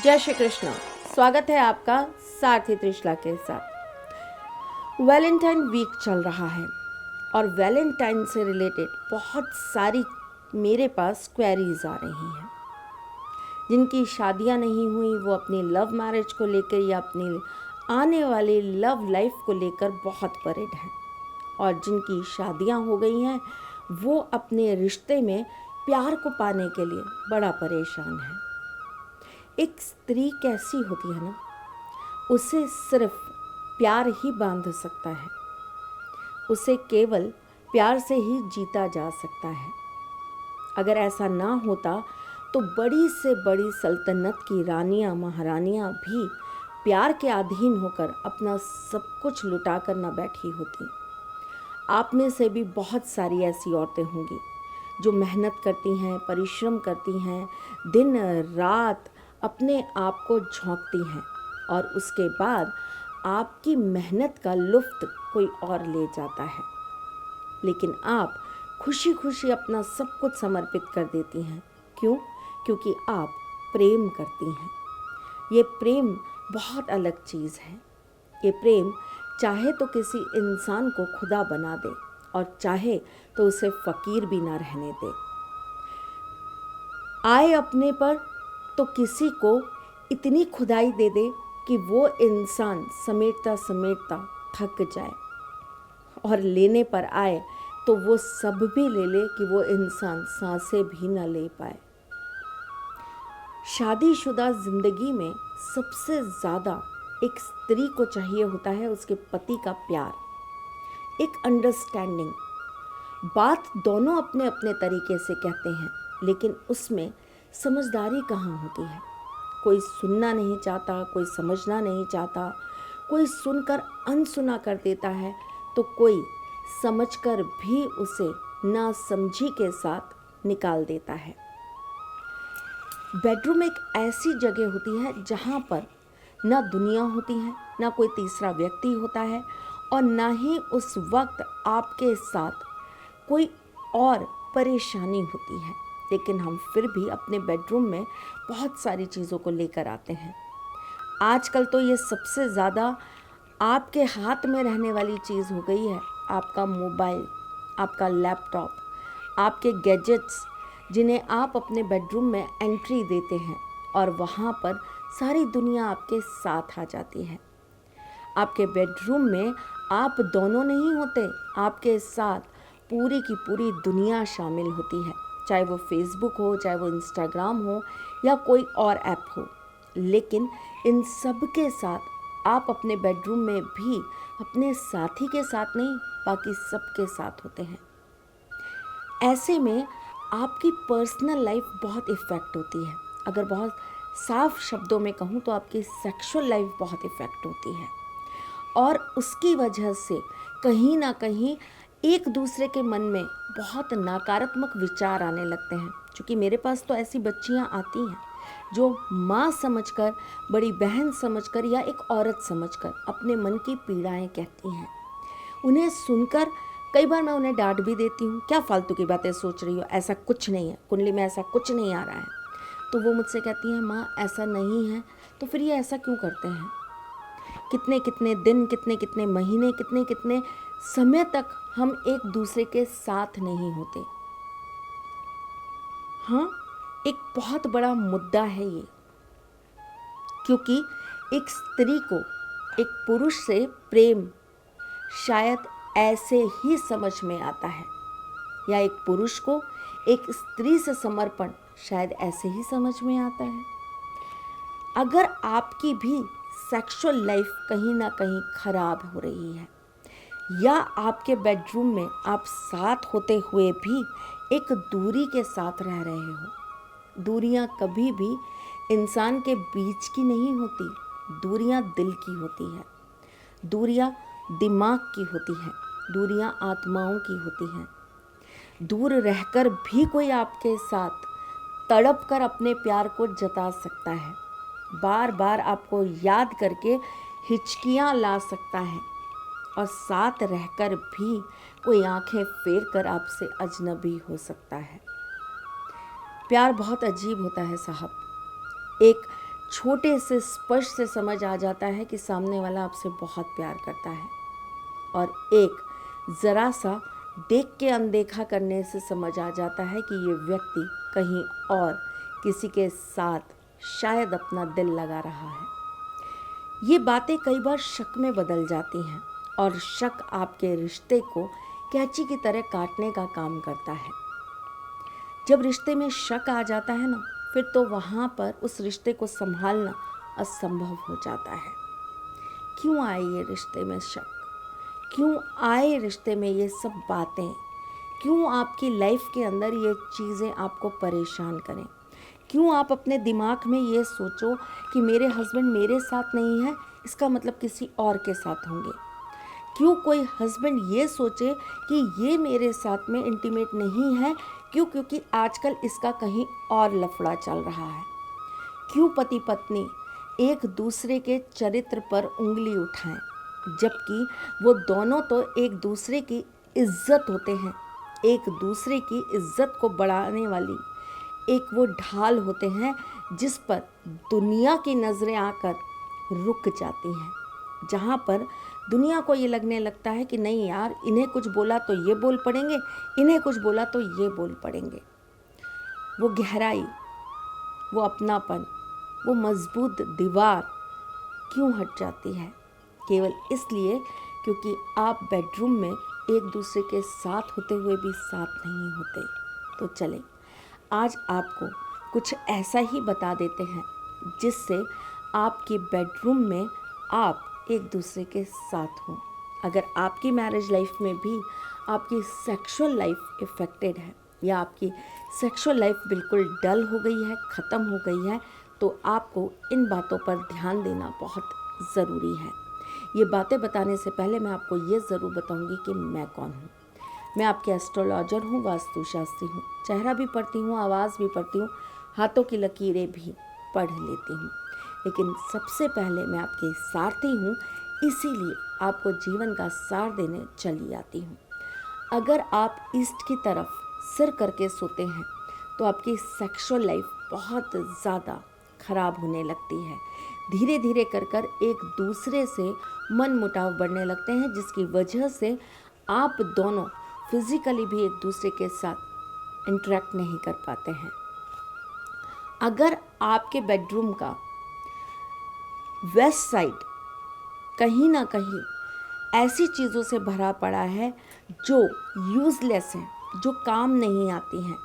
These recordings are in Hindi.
जय श्री कृष्ण। स्वागत है आपका सारथी त्रिशला के साथ। वैलेंटाइन वीक चल रहा है और वैलेंटाइन से रिलेटेड बहुत सारी मेरे पास क्वेरीज आ रही हैं। जिनकी शादियां नहीं हुई वो अपनी लव मैरिज को लेकर या अपनी आने वाली लव लाइफ को लेकर बहुत परेड हैं, और जिनकी शादियां हो गई हैं वो अपने रिश्ते में प्यार को पाने के लिए बड़ा परेशान है। एक स्त्री कैसी होती है ना, उसे सिर्फ प्यार ही बांध सकता है, उसे केवल प्यार से ही जीता जा सकता है। अगर ऐसा ना होता तो बड़ी से बड़ी सल्तनत की रानियां महारानियां भी प्यार के अधीन होकर अपना सब कुछ लुटा कर ना बैठी होती। आप में से भी बहुत सारी ऐसी औरतें होंगी जो मेहनत करती हैं, परिश्रम करती हैं, दिन रात अपने आप को झोंकती हैं, और उसके बाद आपकी मेहनत का लुत्फ़ कोई और ले जाता है। लेकिन आप खुशी खुशी अपना सब कुछ समर्पित कर देती हैं। क्यों? क्योंकि आप प्रेम करती हैं। ये प्रेम बहुत अलग चीज़ है। ये प्रेम चाहे तो किसी इंसान को खुदा बना दे और चाहे तो उसे फ़कीर भी ना रहने दे। आए अपने पर तो किसी को इतनी खुदाई दे दे कि वो इंसान समेटता समेटता थक जाए, और लेने पर आए तो वो सब भी ले ले कि वो इंसान सांसें भी ना ले पाए। शादीशुदा ज़िंदगी में सबसे ज़्यादा एक स्त्री को चाहिए होता है उसके पति का प्यार, एक अंडरस्टैंडिंग। बात दोनों अपने अपने तरीके से कहते हैं, लेकिन उसमें समझदारी कहाँ होती है। कोई सुनना नहीं चाहता, कोई समझना नहीं चाहता, कोई सुनकर अनसुना कर देता है, तो कोई समझकर भी उसे नासमझी के साथ निकाल देता है। बेडरूम एक ऐसी जगह होती है जहाँ पर ना दुनिया होती है, ना कोई तीसरा व्यक्ति होता है, और ना ही उस वक्त आपके साथ कोई और परेशानी होती है। लेकिन हम फिर भी अपने बेडरूम में बहुत सारी चीज़ों को लेकर आते हैं। आजकल तो ये सबसे ज़्यादा आपके हाथ में रहने वाली चीज़ हो गई है, आपका मोबाइल, आपका लैपटॉप, आपके गैजेट्स, जिन्हें आप अपने बेडरूम में एंट्री देते हैं और वहाँ पर सारी दुनिया आपके साथ आ जाती है। आपके बेडरूम में आप दोनों नहीं होते, आपके साथ पूरी की पूरी दुनिया शामिल होती है, चाहे वो फेसबुक हो, चाहे वो इंस्टाग्राम हो या कोई और ऐप हो। लेकिन इन सब के साथ आप अपने बेडरूम में भी अपने साथी के साथ नहीं, बाकी सबके साथ होते हैं। ऐसे में आपकी पर्सनल लाइफ बहुत इफ़ेक्ट होती है। अगर बहुत साफ शब्दों में कहूँ तो आपकी सेक्सुअल लाइफ बहुत इफ़ेक्ट होती है, और उसकी वजह से कहीं ना कहीं एक दूसरे के मन में बहुत नकारात्मक विचार आने लगते हैं। क्योंकि मेरे पास तो ऐसी बच्चियां आती हैं जो माँ समझकर, बड़ी बहन समझकर या एक औरत समझकर अपने मन की पीड़ाएं कहती हैं। उन्हें सुनकर कई बार मैं उन्हें डांट भी देती हूँ, क्या फालतू की बातें सोच रही हो, ऐसा कुछ नहीं है, कुंडली में ऐसा कुछ नहीं आ रहा है। तो वो मुझसे कहती हैं, माँ ऐसा नहीं है, तो फिर ये ऐसा क्यों करते हैं? कितने कितने दिन, कितने कितने महीने, कितने कितने समय तक हम एक दूसरे के साथ नहीं होते। हाँ, एक बहुत बड़ा मुद्दा है ये, क्योंकि एक स्त्री को एक पुरुष से प्रेम शायद ऐसे ही समझ में आता है, या एक पुरुष को एक स्त्री से समर्पण शायद ऐसे ही समझ में आता है। अगर आपकी भी सेक्सुअल लाइफ कहीं ना कहीं खराब हो रही है, या आपके बेडरूम में आप साथ होते हुए भी एक दूरी के साथ रह रहे हो। दूरियां कभी भी इंसान के बीच की नहीं होती, दूरियां दिल की होती है, दूरियां दिमाग की होती है, दूरियां आत्माओं की होती हैं। दूर रहकर भी कोई आपके साथ तड़प कर अपने प्यार को जता सकता है, बार बार आपको याद करके हिचकियां ला सकता है, और साथ रहकर भी कोई आंखें फेर कर आपसे अजनबी हो सकता है। प्यार बहुत अजीब होता है साहब। एक छोटे से स्पर्श से समझ आ जाता है कि सामने वाला आपसे बहुत प्यार करता है, और एक ज़रा सा देख के अनदेखा करने से समझ आ जाता है कि ये व्यक्ति कहीं और किसी के साथ शायद अपना दिल लगा रहा है। ये बातें कई बार शक में बदल जाती हैं, और शक आपके रिश्ते को कैंची की तरह काटने का काम करता है। जब रिश्ते में शक आ जाता है ना, फिर तो वहाँ पर उस रिश्ते को संभालना असंभव हो जाता है। क्यों आए ये रिश्ते में शक? क्यों आए रिश्ते में ये सब बातें? क्यों आपकी लाइफ के अंदर ये चीज़ें आपको परेशान करें? क्यों आप अपने दिमाग में ये सोचो कि मेरे हस्बैंड मेरे साथ नहीं है, इसका मतलब किसी और के साथ होंगे? क्यों कोई हस्बैंड ये सोचे कि ये मेरे साथ में इंटीमेट नहीं है? क्यों? क्योंकि आजकल इसका कहीं और लफड़ा चल रहा है। क्यों पति पत्नी एक दूसरे के चरित्र पर उंगली उठाएं, जबकि वो दोनों तो एक दूसरे की इज्जत होते हैं, एक दूसरे की इज्जत को बढ़ाने वाली एक वो ढाल होते हैं जिस पर दुनिया की नज़रें आकर रुक जाती हैं, जहाँ पर दुनिया को ये लगने लगता है कि नहीं यार, इन्हें कुछ बोला तो ये बोल पड़ेंगे, इन्हें कुछ बोला तो ये बोल पड़ेंगे। वो गहराई, वो अपनापन, वो मजबूत दीवार क्यों हट जाती है? केवल इसलिए क्योंकि आप बेडरूम में एक दूसरे के साथ होते हुए भी साथ नहीं होते। तो चलें, आज आपको कुछ ऐसा ही बता देते हैं जिससे आपके बेडरूम में आप एक दूसरे के साथ हों। अगर आपकी मैरिज लाइफ में भी आपकी सेक्सुअल लाइफ इफ़ेक्टेड है, या आपकी सेक्सुअल लाइफ बिल्कुल डल हो गई है, ख़त्म हो गई है, तो आपको इन बातों पर ध्यान देना बहुत ज़रूरी है। ये बातें बताने से पहले मैं आपको ये ज़रूर बताऊंगी कि मैं कौन हूँ। मैं आपके एस्ट्रोलॉजर हूँ, वास्तुशास्त्री हूँ, चेहरा भी पढ़ती हूँ, आवाज़ भी पढ़ती हूँ, हाथों की लकीरें भी पढ़ लेती हूँ। लेकिन सबसे पहले मैं आपकी सारथी हूँ, इसीलिए आपको जीवन का सार देने चली आती हूँ। अगर आप ईस्ट की तरफ सिर करके सोते हैं तो आपकी सेक्सुअल लाइफ बहुत ज़्यादा खराब होने लगती है। धीरे धीरे कर एक दूसरे से मन मुटाव बढ़ने लगते हैं, जिसकी वजह से आप दोनों फिजिकली भी एक दूसरे के साथ इंटरेक्ट नहीं कर पाते हैं। अगर आपके बेडरूम का वेस्ट साइड कहीं ना कहीं ऐसी चीज़ों से भरा पड़ा है जो यूज़लेस हैं, जो काम नहीं आती हैं,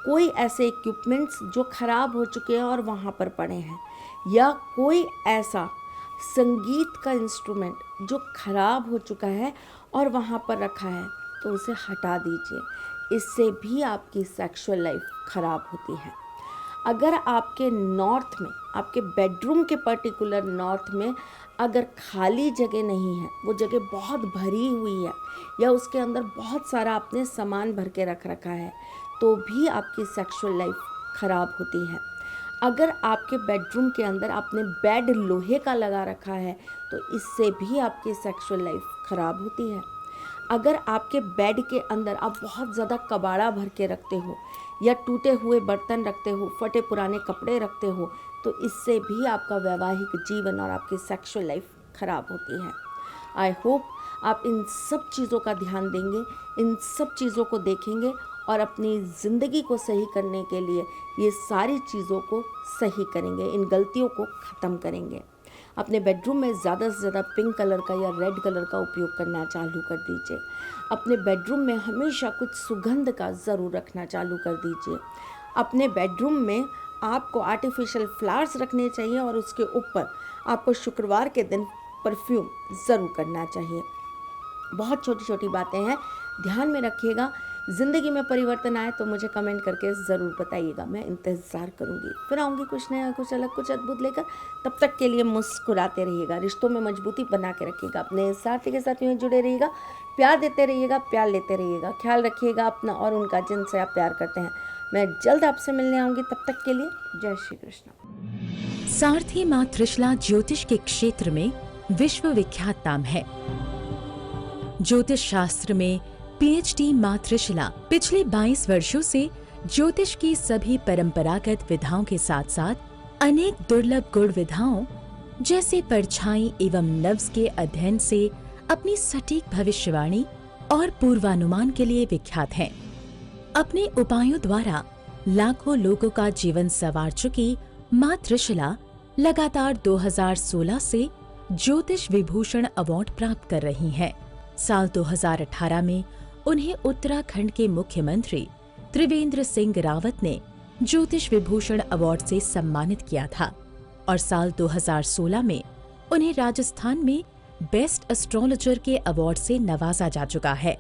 कोई ऐसे इक्विपमेंट्स जो ख़राब हो चुके हैं और वहाँ पर पड़े हैं, या कोई ऐसा संगीत का इंस्ट्रूमेंट जो ख़राब हो चुका है और वहाँ पर रखा है, तो उसे हटा दीजिए। इससे भी आपकी सेक्सुअल लाइफ ख़राब होती है। अगर आपके नॉर्थ में, आपके बेडरूम के पर्टिकुलर नॉर्थ में अगर खाली जगह नहीं है, वो जगह बहुत भरी हुई है, या उसके अंदर बहुत सारा आपने सामान भर के रख रखा है, तो भी आपकी सेक्सुअल लाइफ ख़राब होती है। अगर आपके बेडरूम के अंदर आपने बेड लोहे का लगा रखा है, तो इससे भी आपकी सेक्सुअल लाइफ ख़राब होती है। अगर आपके बेड के अंदर आप बहुत ज़्यादा कबाड़ा भर के रखते हो, या टूटे हुए बर्तन रखते हो, फटे पुराने कपड़े रखते हो, तो इससे भी आपका वैवाहिक जीवन और आपकी सेक्सुअल लाइफ ख़राब होती है। आई होप आप इन सब चीज़ों का ध्यान देंगे, इन सब चीज़ों को देखेंगे और अपनी ज़िंदगी को सही करने के लिए ये सारी चीज़ों को सही करेंगे, इन गलतियों को ख़त्म करेंगे। अपने बेडरूम में ज़्यादा से ज़्यादा पिंक कलर का या रेड कलर का उपयोग करना चालू कर दीजिए। अपने बेडरूम में हमेशा कुछ सुगंध का ज़रूर रखना चालू कर दीजिए। अपने बेडरूम में आपको आर्टिफिशियल फ्लावर्स रखने चाहिए और उसके ऊपर आपको शुक्रवार के दिन परफ्यूम ज़रूर करना चाहिए। बहुत छोटी छोटी बातें हैं, ध्यान में रखिएगा। ज़िंदगी में परिवर्तन आए तो मुझे कमेंट करके ज़रूर बताइएगा, मैं इंतज़ार करूँगी। फिर आऊँगी कुछ नया, कुछ अलग, कुछ अद्भुत लेकर। तब तक के लिए मुस्कुराते रहिएगा, रिश्तों में मजबूती बना के रखिएगा, अपने साथी के साथ यूँ जुड़े रहिएगा, प्यार देते रहिएगा, प्यार लेते रहिएगा। ख्याल रखिएगा अपना और उनका जिनसे आप प्यार करते हैं। मैं जल्द आपसे मिलने आऊँगी, तब तक के लिए जय श्री कृष्ण। सारथी माँ त्रिशला ज्योतिष के क्षेत्र में विश्व विख्यात नाम है। ज्योतिष शास्त्र में पीएचडी माँ त्रिशला पिछले 22 वर्षों से ज्योतिष की सभी परंपरागत विधाओं के साथ साथ अनेक दुर्लभ गुण विधाओं जैसे परछाई एवं नव्स के अध्ययन से अपनी सटीक भविष्यवाणी और पूर्वानुमान के लिए विख्यात हैं। अपने उपायों द्वारा लाखों लोगों का जीवन संवार चुकी मां त्रिशला लगातार 2016 से ज्योतिष विभूषण अवार्ड प्राप्त कर रही हैं। साल 2018 में उन्हें उत्तराखंड के मुख्यमंत्री त्रिवेंद्र सिंह रावत ने ज्योतिष विभूषण अवार्ड से सम्मानित किया था और साल 2016 में उन्हें राजस्थान में बेस्ट एस्ट्रोलॉजर के अवार्ड से नवाजा जा चुका है।